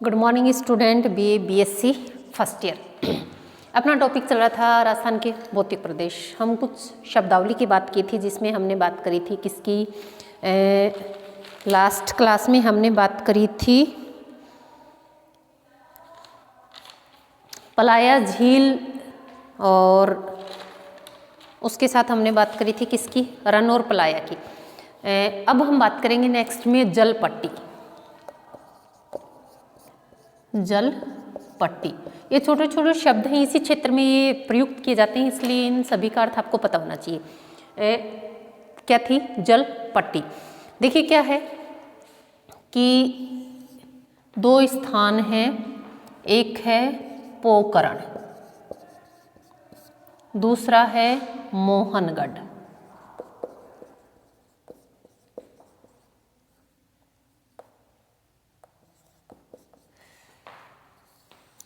Good morning student BA BSc first year. अपना topic चल रहा था राजस्थान के भौतिक प्रदेश। हम कुछ शब्दावली की बात की थी जिसमें हमने बात करी थी किसकी, लास्ट क्लास में हमने बात करी थी पलाया झील और उसके साथ हमने बात करी थी किसकी, रन और पलाया की। अब हम बात करेंगे नेक्स्ट में जल पट्टी। जल पट्टी ये छोटे छोटे शब्द हैं, इसी क्षेत्र में ये प्रयुक्त किए जाते हैं, इसलिए इन सभी का अर्थ आपको पता होना चाहिए। क्या थी जल पट्टी? देखिए क्या है कि दो स्थान हैं, एक है पोकरण, दूसरा है मोहनगढ़।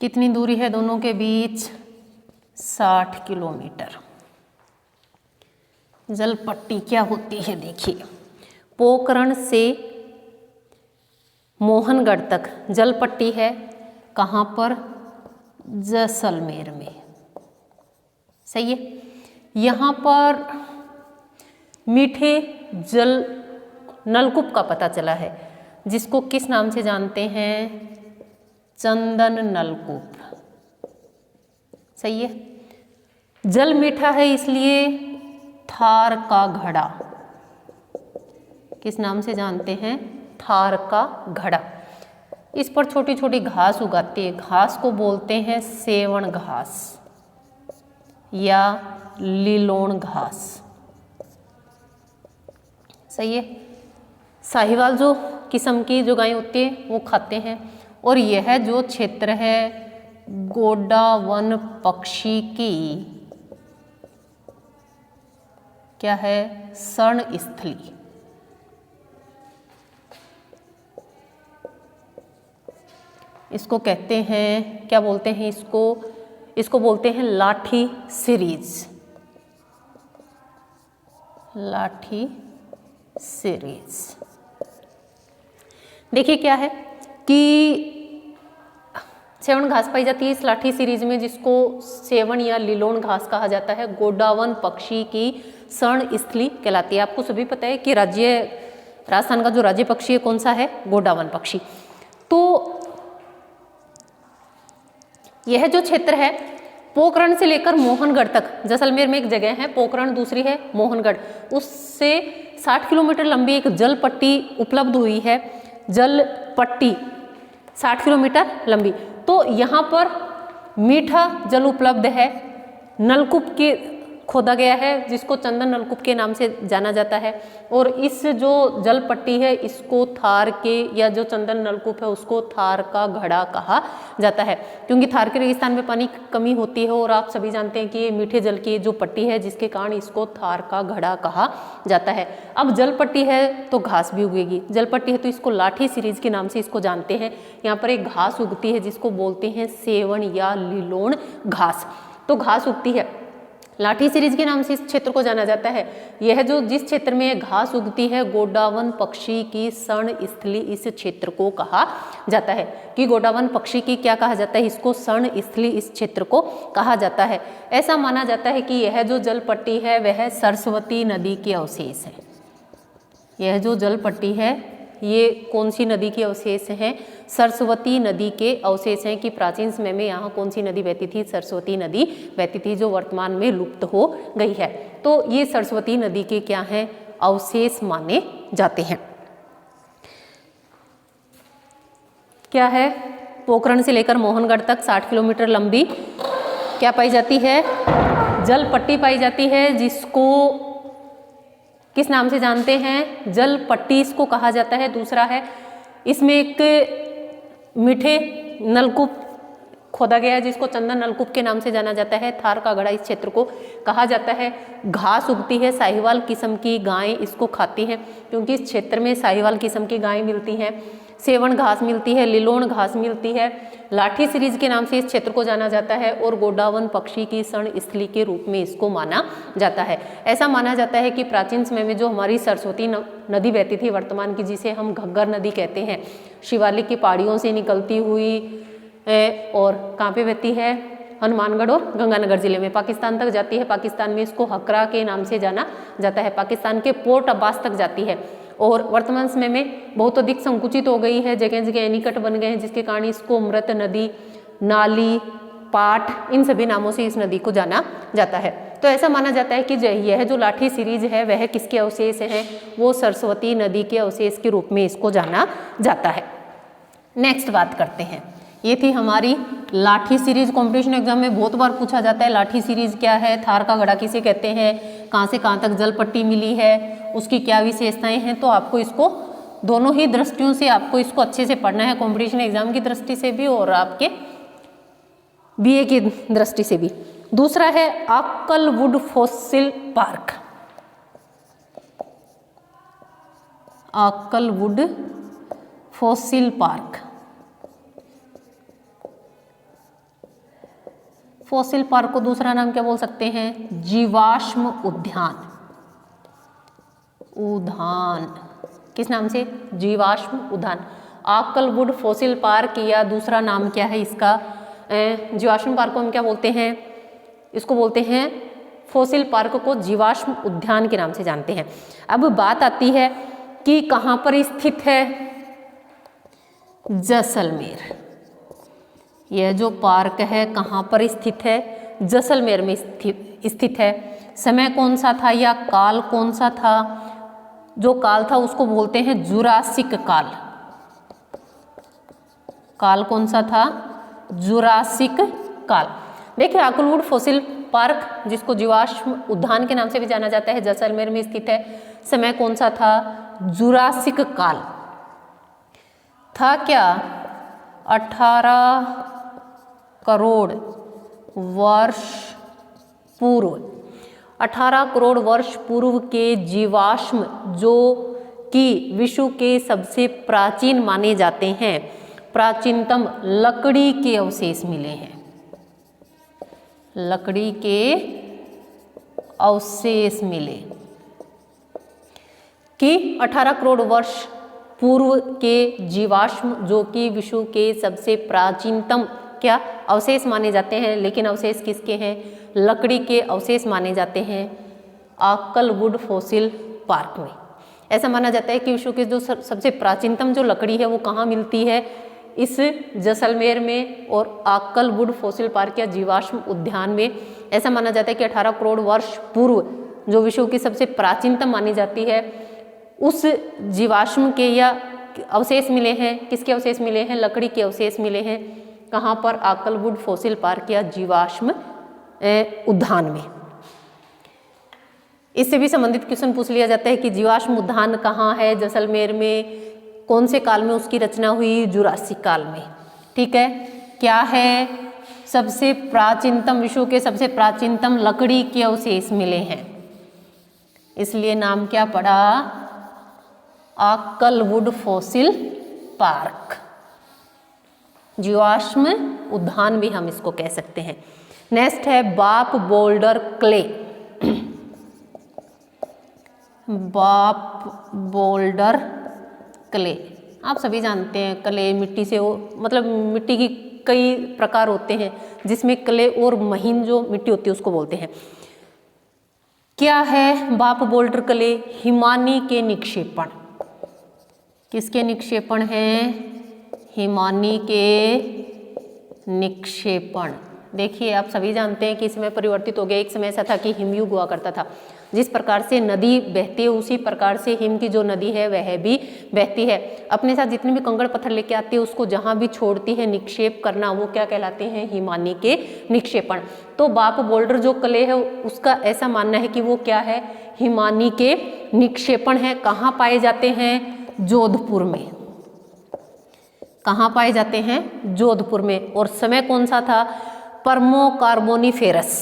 कितनी दूरी है दोनों के बीच? 60 किलोमीटर। जल पट्टी क्या होती है देखिए, पोकरण से मोहनगढ़ तक जल पट्टी है। कहाँ पर? जैसलमेर में। सही है। यहाँ पर मीठे जल नलकूप का पता चला है, जिसको किस नाम से जानते हैं? चंदन नलकूप। सही है। जल मीठा है इसलिए थार का घड़ा किस नाम से जानते हैं? थार का घड़ा। इस पर छोटी छोटी घास उगाती है, घास को बोलते हैं सेवण घास या लीलोण घास। सही है। साहिवाल जो किस्म की जो गायें होती है वो खाते हैं। और यह जो क्षेत्र है गोडावन पक्षी की क्या है? शरण स्थली। इसको कहते हैं, क्या बोलते हैं इसको बोलते हैं लाठी सीरीज। लाठी सीरीज। देखिए क्या है कि सेवण घास पाई जाती है इस लाठी सीरीज में, जिसको सेवण या लीलोण घास कहा जाता है। गोडावन पक्षी की शरण स्थली कहलाती है। आपको सभी पता है कि राजस्थान का जो राज्य पक्षी है कौन सा है? गोडावन पक्षी। तो यह जो क्षेत्र है पोकरण से लेकर मोहनगढ़ तक, जैसलमेर में एक जगह है पोकरण, दूसरी है मोहनगढ़, उससे 60 किलोमीटर लंबी एक जल पट्टी उपलब्ध हुई है। जल पट्टी 60 किलोमीटर लंबी। तो यहाँ पर मीठा जल उपलब्ध है। नलकूप के खोदा गया है जिसको चंदन नलकूप के नाम से जाना जाता है। और इस जो जल पट्टी है इसको थार के या जो चंदन नलकूप है उसको थार का घड़ा कहा जाता है, क्योंकि थार के रेगिस्तान में पानी की कमी होती है। और आप सभी जानते हैं कि ये मीठे जल की जो पट्टी है जिसके कारण इसको थार का घड़ा कहा जाता है। अब जल पट्टी है तो घास भी उगेगी, जल पट्टी है तो इसको लाठी सीरीज के नाम से इसको जानते हैं। यहाँ पर एक घास उगती है जिसको बोलते हैं सेवण या लीलोण घास। तो घास उगती है, लाठी सीरीज के नाम से इस क्षेत्र को जाना जाता है। यह जो जिस क्षेत्र में घास उगती है गोडावन पक्षी की शरण स्थली इस क्षेत्र को कहा जाता है। कि गोडावन पक्षी की क्या कहा जाता है? इसको शरण स्थली इस क्षेत्र को कहा जाता है। ऐसा माना जाता है कि यह जो जल पट्टी है वह सरस्वती नदी के अवशेष है। यह जो जल पट्टी है ये कौन सी नदी के अवशेष हैं? सरस्वती नदी के अवशेष हैं। कि प्राचीन समय में यहाँ कौन सी नदी बहती थी? सरस्वती नदी बहती थी, जो वर्तमान में लुप्त हो गई है। तो ये सरस्वती नदी के क्या हैं? अवशेष माने जाते हैं। क्या है? पोकरण से लेकर मोहनगढ़ तक 60 किलोमीटर लंबी क्या पाई जाती है? जल पट्टी पाई जाती है, जिसको किस नाम से जानते हैं? जल पट्टी इसको कहा जाता है। दूसरा है इसमें एक मीठे नलकूप खोदा गया है जिसको चंदन नलकूप के नाम से जाना जाता है। थार का घड़ा इस क्षेत्र को कहा जाता है। घास उगती है, साहिवाल किस्म की गायें इसको खाती हैं, क्योंकि इस क्षेत्र में साहिवाल किस्म की गायें मिलती हैं। सेवण घास मिलती है, लिलोण घास मिलती है। लाठी सीरीज के नाम से इस क्षेत्र को जाना जाता है और गोडावन पक्षी की शरण स्थली के रूप में इसको माना जाता है। ऐसा माना जाता है कि प्राचीन समय में जो हमारी सरस्वती नदी बहती थी वर्तमान की, जिसे हम घग्गर नदी कहते हैं, शिवालिक की पहाड़ियों से निकलती हुई और कहाँ पे बहती है, हनुमानगढ़ और गंगानगर जिले में पाकिस्तान तक जाती है। पाकिस्तान में इसको हकरा के नाम से जाना जाता है, पाकिस्तान के पोर्ट अब्बास तक जाती है और वर्तमान समय में बहुत अधिक संकुचित हो गई है, जगह जगह एनीकट बन गए हैं, जिसके कारण इसको मृत नदी, नाली, पाट, इन सभी नामों से इस नदी को जाना जाता है। तो ऐसा माना जाता है कि यह जो लाठी सीरीज है वह किसके अवशेष हैं, वो सरस्वती नदी के अवशेष के रूप में इसको जाना जाता है। नेक्स्ट बात करते हैं, ये थी हमारी लाठी सीरीज। कंपटीशन एग्जाम में बहुत बार पूछा जाता है लाठी सीरीज क्या है, थार का गढ़ा किसे कहते हैं, कहाँ से कहाँ तक जल पट्टी मिली है, उसकी क्या विशेषताएं हैं। तो आपको इसको दोनों ही दृष्टियों से आपको इसको अच्छे से पढ़ना है, कंपटीशन एग्जाम की दृष्टि से भी और आपके बीए की दृष्टि से भी। दूसरा है Akal wood fossil park. Akal wood fossil park, fossil park को दूसरा नाम क्या बोल सकते हैं, जीवाश्म उद्यान। उद्यान किस नाम से, जीवाश्म उद्यान। आक्कलवुड फॉसिल पार्क या दूसरा नाम क्या है इसका, जीवाश्म पार्क को हम क्या बोलते हैं, इसको बोलते हैं फॉसिल पार्क को जीवाश्म उद्यान के नाम से जानते हैं। अब बात आती है कि कहाँ पर स्थित है, जैसलमेर। यह जो पार्क है कहाँ पर स्थित है, जैसलमेर में स्थित है। समय कौन सा था या काल कौन सा था, जो काल था उसको बोलते हैं जुरासिक काल। काल कौन सा था, जुरासिक काल। देखिए आक्कलवुड फॉसिल पार्क जिसको जीवाश्म उद्यान के नाम से भी जाना जाता है, जैसलमेर में स्थित है। समय कौन सा था, जुरासिक काल था। क्या 18 करोड़ वर्ष पूर्व, 18 करोड़ वर्ष पूर्व के जीवाश्म जो कि विश्व के सबसे प्राचीन माने जाते हैं, प्राचीनतम लकड़ी के अवशेष मिले हैं। लकड़ी के अवशेष मिले कि 18 करोड़ वर्ष पूर्व के जीवाश्म जो कि विश्व के सबसे प्राचीनतम क्या अवशेष माने जाते हैं। लेकिन अवशेष किसके हैं, लकड़ी के अवशेष माने जाते हैं आक्कलवुड फॉसिल पार्क में। ऐसा माना जाता है कि विश्व के जो सबसे प्राचीनतम जो लकड़ी है वो कहाँ मिलती है, इस जैसलमेर में और आक्कलवुड फॉसिल पार्क या जीवाश्म उद्यान में। ऐसा माना जाता है कि 18 करोड़ वर्ष पूर्व जो विश्व की सबसे प्राचीनतम मानी जाती है उस जीवाश्म के या अवशेष मिले हैं। किसके अवशेष मिले हैं, लकड़ी के अवशेष मिले हैं। कहाँ पर, आक्कलवुड फॉसिल पार्क या जीवाश्म उद्यान में। इससे भी संबंधित क्वेश्चन पूछ लिया जाता है कि जीवाश्म उद्यान कहाँ है, जैसलमेर में, कौन से काल में उसकी रचना हुई, जुरासिक काल में। ठीक है, क्या है, सबसे प्राचीनतम, विश्व के सबसे प्राचीनतम लकड़ी के अवशेष मिले हैं, इसलिए नाम क्या पड़ा, आक्कलवुड फॉसिल पार्क, जीवाश्म उद्यान भी हम इसको कह सकते हैं। नेक्स्ट है बाप बोल्डर क्ले। बाप बोल्डर क्ले आप सभी जानते हैं, क्ले मिट्टी से हो, मतलब मिट्टी की कई प्रकार होते हैं जिसमें क्ले और महीन जो मिट्टी होती है उसको बोलते हैं। क्या है बाप बोल्डर क्ले, हिमानी के निक्षेपण। किसके निक्षेपण हैं, हिमानी के निक्षेपण। देखिए आप सभी जानते हैं कि समय परिवर्तित हो गया। एक समय ऐसा था कि हिमयुग हुआ करता था, जिस प्रकार से नदी बहती है उसी प्रकार से हिम की जो नदी है वह भी बहती है। अपने साथ जितने भी कंकड़ पत्थर लेके आती है उसको जहाँ भी छोड़ती है निक्षेप करना, वो क्या कहलाते हैं, हिमानी के निक्षेपण। तो बाप बोल्डर जो क्ले है उसका ऐसा मानना है कि वो क्या है, हिमानी के निक्षेपण है। कहाँ पाए जाते हैं, जोधपुर में। कहाँ पाए जाते हैं, जोधपुर में। और समय कौन सा था, परमो कार्बोनिफेरस।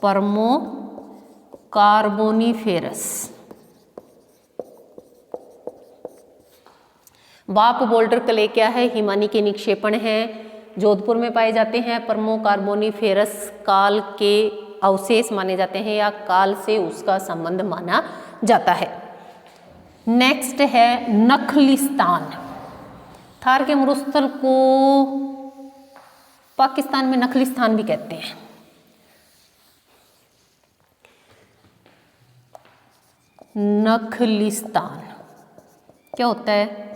परमो कार्बोनिफेरस वाप बोल्डर क्ले क्या है? हिमानी के निक्षेपण है, जोधपुर में पाए जाते हैं। परमो कार्बोनिफेरस काल के अवशेष माने जाते हैं या काल से उसका संबंध माना जाता है। नेक्स्ट है नखलिस्तान। थार के मरुस्थल को पाकिस्तान में नखलिस्तान भी कहते हैं। नखलिस्तान क्या होता है?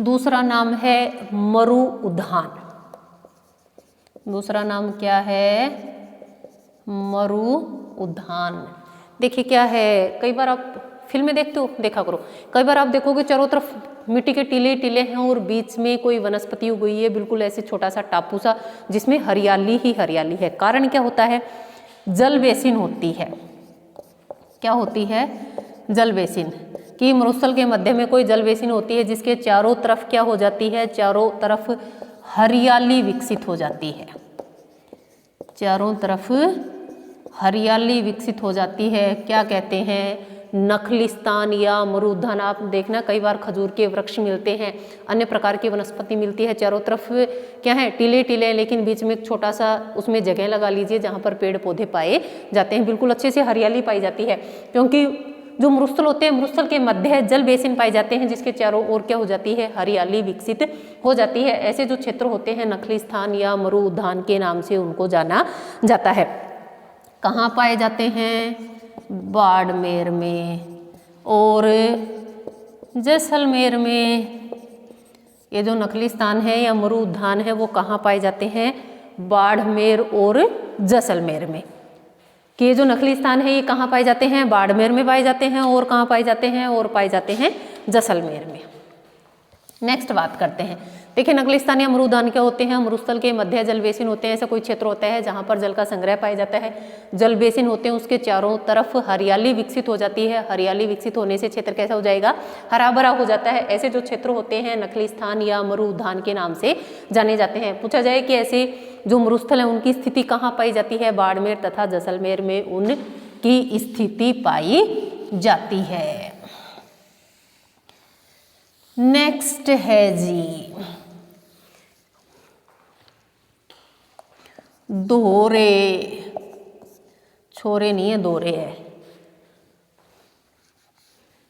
दूसरा नाम है मरु उद्यान। दूसरा नाम क्या है? मरु उद्यान। देखिए क्या है, कई बार आप फिल्में देखते हो, देखा करो, कई बार आप देखोगे चारों तरफ मिट्टी के टीले टीले हैं और बीच में कोई वनस्पति उग गई है, बिल्कुल ऐसे छोटा सा टापू सा जिसमें हरियाली ही हरियाली है। कारण क्या होता है? जल बेसिन होती है। क्या होती है? जल बेसिन। कि मरुस्थल के मध्य में कोई जल बेसिन होती है जिसके चारों तरफ क्या हो जाती है? चारों तरफ हरियाली विकसित हो जाती है। चारों तरफ हरियाली विकसित हो जाती है। क्या कहते हैं? नखलिस्तान या मरु उद्यान। आप देखना कई बार खजूर के वृक्ष मिलते हैं, अन्य प्रकार की वनस्पति मिलती है, चारों तरफ क्या है? टीले टीले, लेकिन बीच में एक छोटा सा उसमें जगह लगा लीजिए जहाँ पर पेड़ पौधे पाए जाते हैं, बिल्कुल अच्छे से हरियाली पाई जाती है। क्योंकि जो मरुस्थल होते हैं, मरुस्थल के मध्य जल बेसिन पाए जाते हैं जिसके चारों ओर क्या हो जाती है? हरियाली विकसित हो जाती है। ऐसे जो क्षेत्र होते हैं नखलिस्तान या मरु उद्यान के नाम से उनको जाना जाता है। कहाँ पाए जाते हैं? बाड़मेर में और जैसलमेर में। ये जो नखलिस्तान है या मरु उद्यान है वो कहाँ पाए जाते हैं? बाड़मेर और जैसलमेर में। कि ये जो नखलिस्तान है ये कहाँ पाए जाते हैं? बाड़मेर में पाए जाते हैं। और कहाँ पाए जाते हैं? और पाए जाते हैं जैसलमेर में। नेक्स्ट बात करते हैं। देखिए नखलिस्तान या मरु उद्यान क्या होते हैं? मरुस्थल के मध्य जल बेसिन होते हैं। ऐसा कोई क्षेत्र होता है जहाँ पर जल का संग्रह पाया जाता है। जल बेसिन होते हैं, उसके चारों तरफ हरियाली विकसित हो जाती है। हरियाली विकसित होने से क्षेत्र कैसा हो जाएगा? हरा भरा हो जाता है। ऐसे जो क्षेत्र होते हैं नखलिस्तान या मरु उद्यान के नाम से जाने जाते हैं। पूछा जाए कि ऐसे जो मरुस्थल है उनकी स्थिति कहाँ पाई जाती है? बाड़मेर तथा जैसलमेर में उनकी स्थिति पाई जाती है। नेक्स्ट है जी दोहरे। छोरे नहीं है, दोहरे है।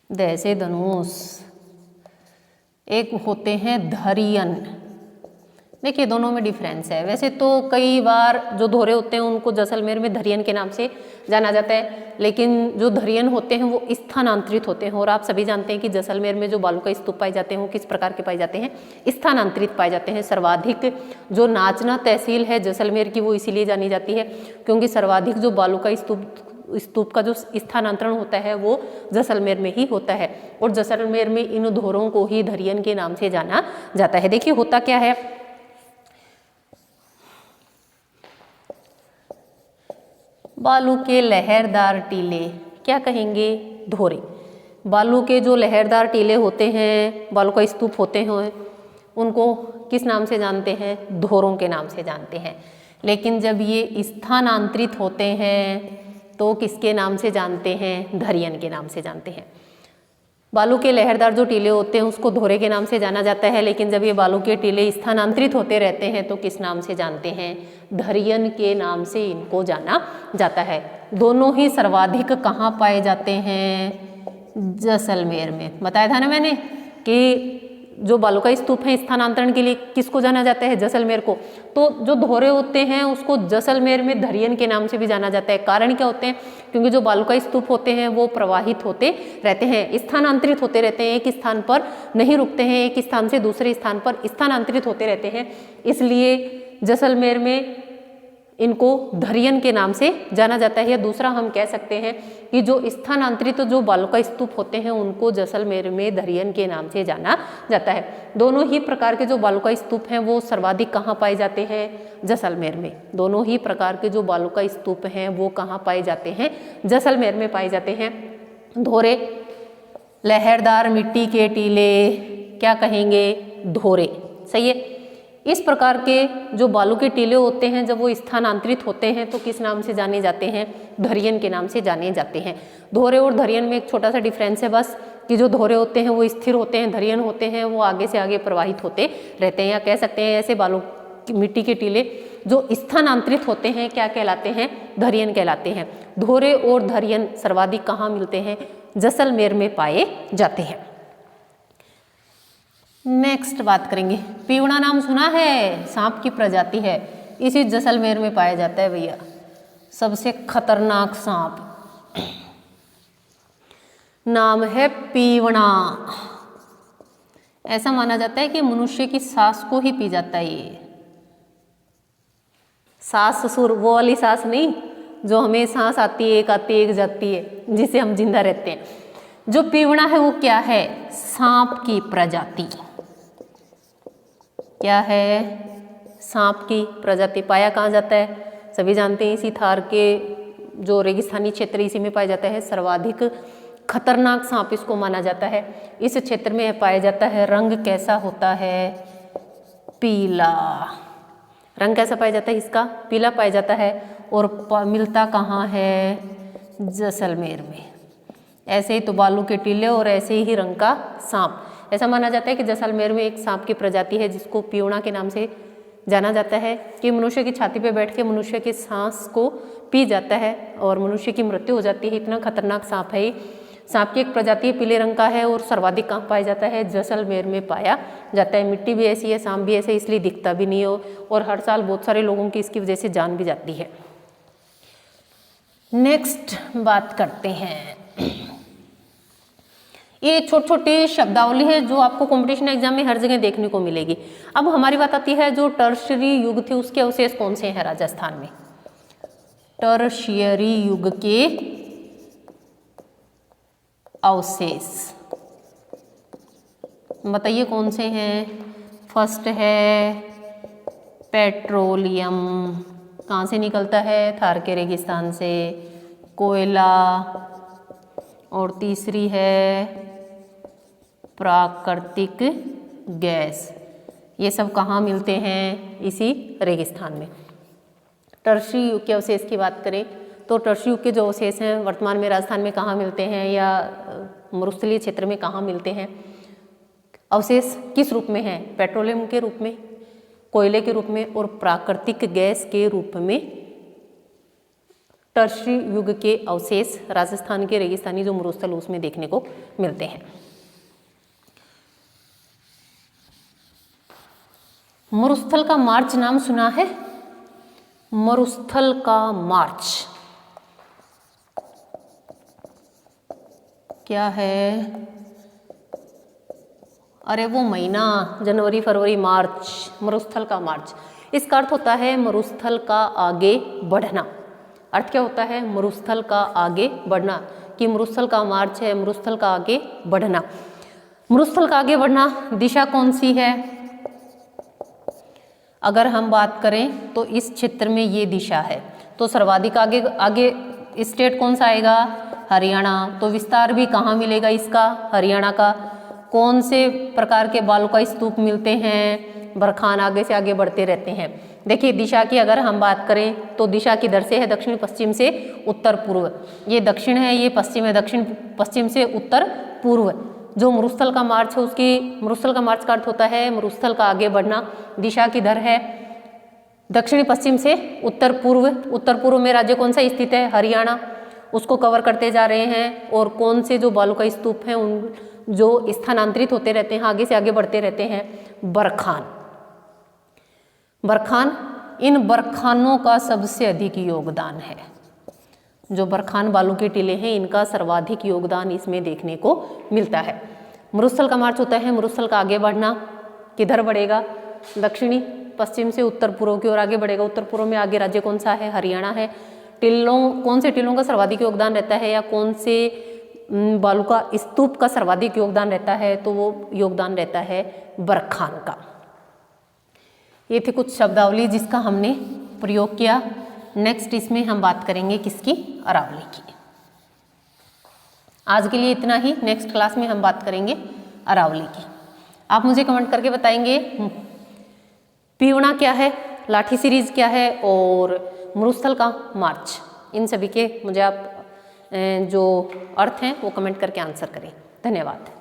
द से धनुष। एक होते हैं धरियन। देखिए दोनों में डिफरेंस है। वैसे तो कई बार जो दोहरे होते हैं उनको जैसलमेर में धरियन के नाम से जाना जाता है, लेकिन जो धरियन होते हैं वो स्थानांतरित होते हैं। और आप सभी जानते हैं कि जैसलमेर में जो बालू का स्तूप पाए जाते हैं वो किस प्रकार के पाए जाते हैं? स्थानांतरित पाए जाते हैं। सर्वाधिक जो नाचना तहसील है जैसलमेर की वो इसीलिए जानी जाती है क्योंकि सर्वाधिक जो बालू का स्तूप का जो स्थानांतरण होता है वो जैसलमेर में ही होता है। और जैसलमेर में इन दोहरों को ही धरियन के नाम से जाना जाता है। देखिए होता क्या है, बालू के लहरदार टीले क्या कहेंगे? दोहरे। बालू के जो लहरदार टीले होते हैं, बालू का स्तूप होते हैं, उनको किस नाम से जानते हैं? दोहरों के नाम से जानते हैं। लेकिन जब ये स्थानांतरित होते हैं तो किसके नाम से जानते हैं? धरियन के नाम से जानते हैं। बालू के लहरदार जो टीले होते हैं उसको दोहरे के नाम से जाना जाता है, लेकिन जब ये बालू के टीले स्थानांतरित होते रहते हैं तो किस नाम से जानते हैं? धरियन के नाम से इनको जाना जाता है। दोनों ही सर्वाधिक कहाँ पाए जाते हैं? जैसलमेर में। बताया था ना मैंने कि जो बालू का स्तूप है स्थानांतरण के लिए किसको जाना जाता है? जैसलमेर को। तो जो दोहरे होते हैं उसको जैसलमेर में धरियन के नाम से भी जाना जाता है। कारण क्या होते हैं? क्योंकि जो बालू का स्तूप होते हैं वो प्रवाहित होते रहते हैं, स्थानांतरित होते रहते हैं, एक स्थान पर नहीं रुकते हैं, एक स्थान से दूसरे स्थान पर स्थानांतरित होते रहते हैं। इसलिए जैसलमेर में इनको धरियन के नाम से जाना जाता है। या दूसरा हम कह सकते हैं कि जो स्थानांतरित जो बालू का स्तूप होते हैं उनको जैसलमेर में धरियन के नाम से जाना जाता है। दोनों ही प्रकार के जो बालू का स्तूप हैं वो सर्वाधिक कहाँ पाए जाते हैं? जैसलमेर में। दोनों ही प्रकार के जो बालू का स्तूप हैं वो कहाँ पाए जाते हैं? जैसलमेर में पाए जाते हैं। दोहरे लहरदार मिट्टी के टीले क्या कहेंगे? दोहरे। सही है। इस प्रकार के जो बालू के टीले होते हैं जब वो स्थानांतरित होते हैं तो किस नाम से जाने जाते हैं? धरियन के नाम से जाने जाते हैं। दोहरे और धरियन में एक छोटा सा डिफरेंस है बस, कि जो धोरे होते हैं वो स्थिर होते हैं, धरियन होते हैं, वो आगे से आगे प्रवाहित होते रहते हैं, या कह सकते हैं ऐसे बालू की मिट्टी के टीले जो स्थानांतरित होते हैं क्या कहलाते हैं, धरियन कहलाते हैं। धोरे और धरियन सर्वाधिक कहाँ मिलते हैं, जैसलमेर में पाए जाते हैं। नेक्स्ट बात करेंगे, पीवड़ा नाम सुना है, सांप की प्रजाति है, इसी जैसलमेर में पाया जाता है भैया। सबसे खतरनाक सांप नाम है पीवड़ा। ऐसा माना जाता है कि मनुष्य की सांस को ही पी जाता है ये। सांस ससुर वो वाली सांस नहीं जो हमें सांस आती है, एक आती है एक जाती है, जिसे हम जिंदा रहते हैं। जो पीवड़ा है वो क्या है, सांप की प्रजाति। क्या है, सांप की प्रजाति। पाया कहाँ जाता है, सभी जानते हैं इसी थार के जो रेगिस्तानी क्षेत्र इसी में पाया जाता है। सर्वाधिक खतरनाक सांप इसको माना जाता है, इस क्षेत्र में पाया जाता है। रंग कैसा होता है, पीला। रंग कैसा पाया जाता है इसका, पीला पाया जाता है। और मिलता कहाँ है, जैसलमेर में। ऐसे ही तो बालू के टीले और ऐसे ही रंग का सांप। ऐसा माना जाता है कि जैसलमेर में एक सांप की प्रजाति है जिसको पीवड़ा के नाम से जाना जाता है, कि मनुष्य की छाती पे बैठ के मनुष्य की सांस को पी जाता है और मनुष्य की मृत्यु हो जाती है। इतना खतरनाक सांप है। सांप की एक प्रजाति पीले रंग का है और सर्वाधिक कहाँ पाया जाता है, जैसलमेर में पाया जाता है। मिट्टी भी ऐसी है, सांप भी ऐसे, इसलिए दिखता भी नहीं हो, और हर साल बहुत सारे लोगों की इसकी वजह से जान भी जाती है। नेक्स्ट बात करते हैं, ये छोटी छोटी शब्दावली है जो आपको कंपटीशन एग्जाम में हर जगह देखने को मिलेगी। अब हमारी बात आती है जो टर्शियरी युग थे उसके अवशेष कौन से हैं राजस्थान में। टर्शियरी युग के अवशेष बताइए कौन से हैं। फर्स्ट है पेट्रोलियम, कहाँ से निकलता है, थार के रेगिस्तान से। कोयला, और तीसरी है प्राकृतिक गैस। ये सब कहाँ मिलते हैं, इसी रेगिस्तान में। टर्शियरी युग के अवशेष की बात करें तो टर्शियरी युग के जो अवशेष हैं वर्तमान में राजस्थान में कहाँ मिलते हैं, या मरुस्थलीय क्षेत्र में कहाँ मिलते हैं। अवशेष किस रूप में हैं, पेट्रोलियम के रूप में, कोयले के रूप में और प्राकृतिक गैस के रूप में। टर्शियरी युग के अवशेष राजस्थान के रेगिस्तानी जो मरुस्थल उसमें देखने को मिलते हैं। मरुस्थल का मार्च नाम सुना है, मरुस्थल का मार्च क्या है, अरे वो महीना जनवरी फरवरी मार्च, मरुस्थल का मार्च। इसका अर्थ होता है मरुस्थल का आगे बढ़ना। अर्थ क्या होता है, मरुस्थल का आगे बढ़ना, कि मरुस्थल का मार्च है, मरुस्थल का आगे बढ़ना। मरुस्थल का आगे बढ़ना दिशा कौन सी है, अगर हम बात करें तो इस क्षेत्र में ये दिशा है, तो सर्वाधिक आगे आगे स्टेट कौन सा आएगा, हरियाणा। तो विस्तार भी कहाँ मिलेगा इसका, हरियाणा का। कौन से प्रकार के बालू का स्तूप मिलते हैं, बरखान। आगे से आगे बढ़ते रहते हैं। देखिए दिशा की अगर हम बात करें तो दिशा किधर से है, दक्षिण पश्चिम से उत्तर पूर्व। ये दक्षिण है, ये पश्चिम है, दक्षिण पश्चिम से उत्तर पूर्व। जो मरुस्थल का मार्च है उसकी, मरुस्थल का मार्च का अर्थ होता है मरुस्थल का आगे बढ़ना। दिशा किधर है, दक्षिण पश्चिम से उत्तर पूर्व। उत्तर पूर्व में राज्य कौन सा स्थित है, हरियाणा। उसको कवर करते जा रहे हैं। और कौन से जो बालू का स्तूप हैं उन जो स्थानांतरित होते रहते हैं, आगे से आगे बढ़ते रहते हैं, बरखान। बरखान, इन बरखानों का सबसे अधिक योगदान है। जो बरखान बालू के टीले हैं इनका सर्वाधिक योगदान इसमें देखने को मिलता है। मरुस्थल का मार्च होता है मरुस्थल का आगे बढ़ना। किधर बढ़ेगा, दक्षिणी पश्चिम से उत्तर पूर्व की ओर आगे बढ़ेगा। उत्तर पूर्व में आगे राज्य कौन सा है, हरियाणा है। टिल्लों, कौन से टिल्लों का सर्वाधिक योगदान रहता है, या कौन से बालू का स्तूप का सर्वाधिक योगदान रहता है, तो वो योगदान रहता है बरखान का। ये थी कुछ शब्दावली जिसका हमने प्रयोग किया। नेक्स्ट इसमें हम बात करेंगे किसकी, अरावली की। आज के लिए इतना ही, नेक्स्ट क्लास में हम बात करेंगे अरावली की। आप मुझे कमेंट करके बताएंगे पीवड़ा क्या है, लाठी सीरीज क्या है और मरुस्थल का मार्च। इन सभी के मुझे आप जो अर्थ हैं वो कमेंट करके आंसर करें। धन्यवाद।